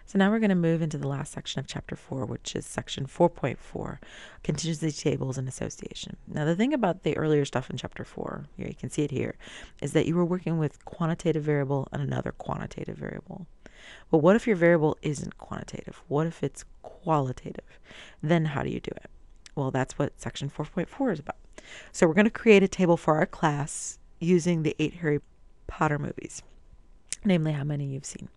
So now we're going to move into the last section of Chapter 4, which is Section 4.4, Contingency Tables and Association. Now, the thing about the earlier stuff in Chapter 4, here you can see it here, is that you were working with quantitative variable and another quantitative variable. But what if your variable isn't quantitative? What if it's qualitative? Then how do you do it? Well, that's what Section 4.4 is about. So we're going to create a table for our class using the 8 Harry Potter movies, namely how many you've seen.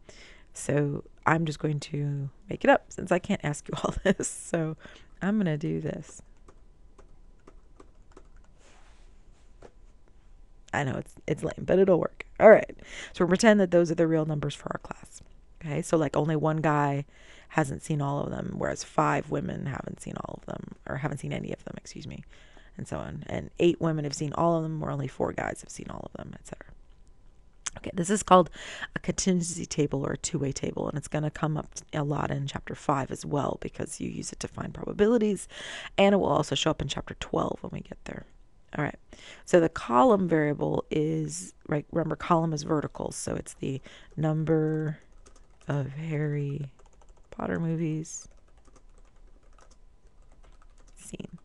So I'm just going to make it up since I can't ask you all this. So I'm going to do this. I know it's lame, but it'll work. All right. So we'll pretend that those are the real numbers for our class. Okay. So like only one guy hasn't seen all of them, whereas 5 women haven't seen all of them, or haven't seen any of them, excuse me, and so on. And 8 women have seen all of them, or only 4 guys have seen all of them, etc. Okay, this is called a contingency table or a two-way table, and it's going to come up a lot in Chapter 5 as well because you use it to find probabilities, and it will also show up in Chapter 12 when we get there. All right, so the column variable is, right, remember column is vertical, so it's the number of Harry Potter movies seen.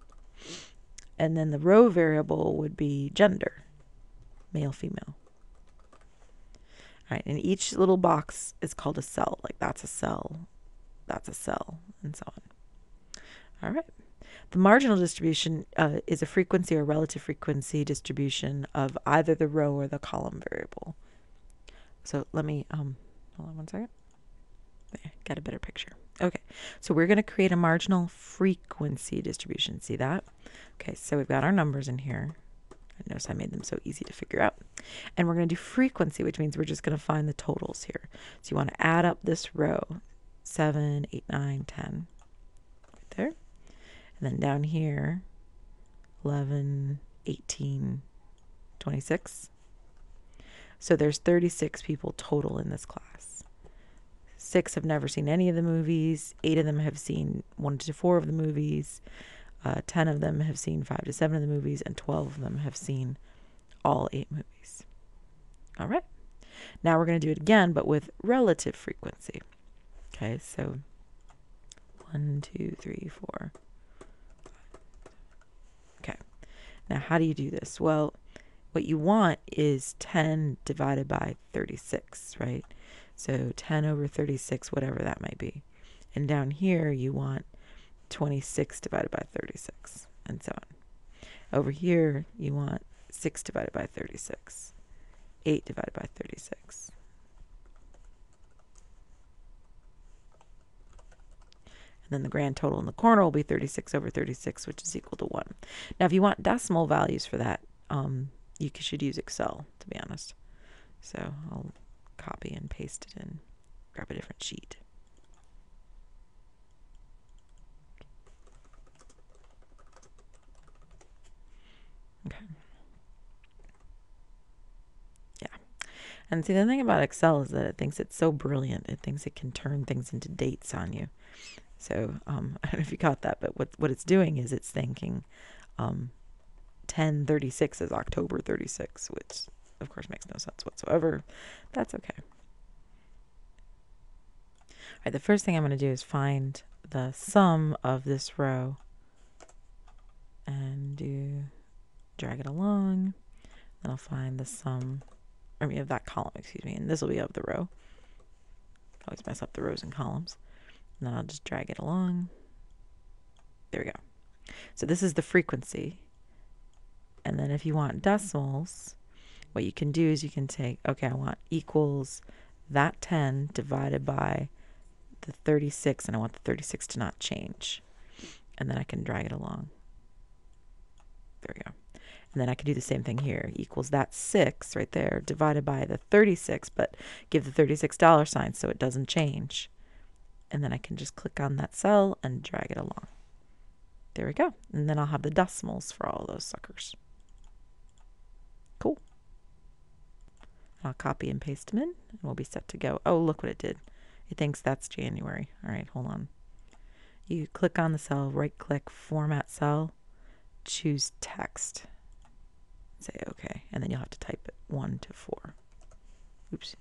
And then the row variable would be gender, male, female. Right, and each little box is called a cell. Like that's a cell, and so on. All right. The marginal distribution is a frequency or relative frequency distribution of either the row or the column variable. So let me, hold on one second. There, got a better picture. Okay, so we're going to create a marginal frequency distribution. See that? Okay, so we've got our numbers in here. Notice I made them so easy to figure out. And we're going to do frequency, which means we're just going to find the totals here. So you want to add up this row, 7, 8, 9, 10, right there. And then down here, 11, 18, 26. So there's 36 people total in this class. 6 have never seen any of the movies. 8 of them have seen 1 to 4 of the movies. 10 of them have seen 5 to 7 of the movies, and 12 of them have seen all 8 movies. All right. Now we're going to do it again, but with relative frequency. Okay, so 1, 2, 3, 4. Okay. Now, how do you do this? Well, what you want is 10 divided by 36, right? So 10 over 36, whatever that might be. And down here, you want 26 divided by 36, and so on. Over here, you want 6 divided by 36, 8 divided by 36. And then the grand total in the corner will be 36 over 36, which is equal to 1. Now, if you want decimal values for that, you should use Excel, to be honest. So I'll copy and paste it in, grab a different sheet. Okay. Yeah. And see, the thing about Excel is that it thinks it's so brilliant. It thinks it can turn things into dates on you. So I don't know if you caught that, but what it's doing is it's thinking 10/36 is October 36, which of course makes no sense whatsoever. That's okay. All right, the first thing I'm going to do is find the sum of this row and drag it along. Then I'll find the sum, of that column, excuse me, and this will be of the row. Always mess up the rows and columns. And then I'll just drag it along. There we go. So this is the frequency. And then if you want decimals, what you can do is you can take, okay, I want equals that 10 divided by the 36, and I want the 36 to not change. And then I can drag it along. There we go. And then I can do the same thing here. Equals that 6 right there divided by the 36, but give the $36 sign so it doesn't change. And then I can just click on that cell and drag it along. There we go. And then I'll have the decimals for all those suckers. Cool. I'll copy and paste them in, and we'll be set to go. Oh, look what it did. It thinks that's January. All right, hold on. You click on the cell, right-click, Format Cell, choose Text. Say OK, and then you'll have to type it 1 to 4. Oops,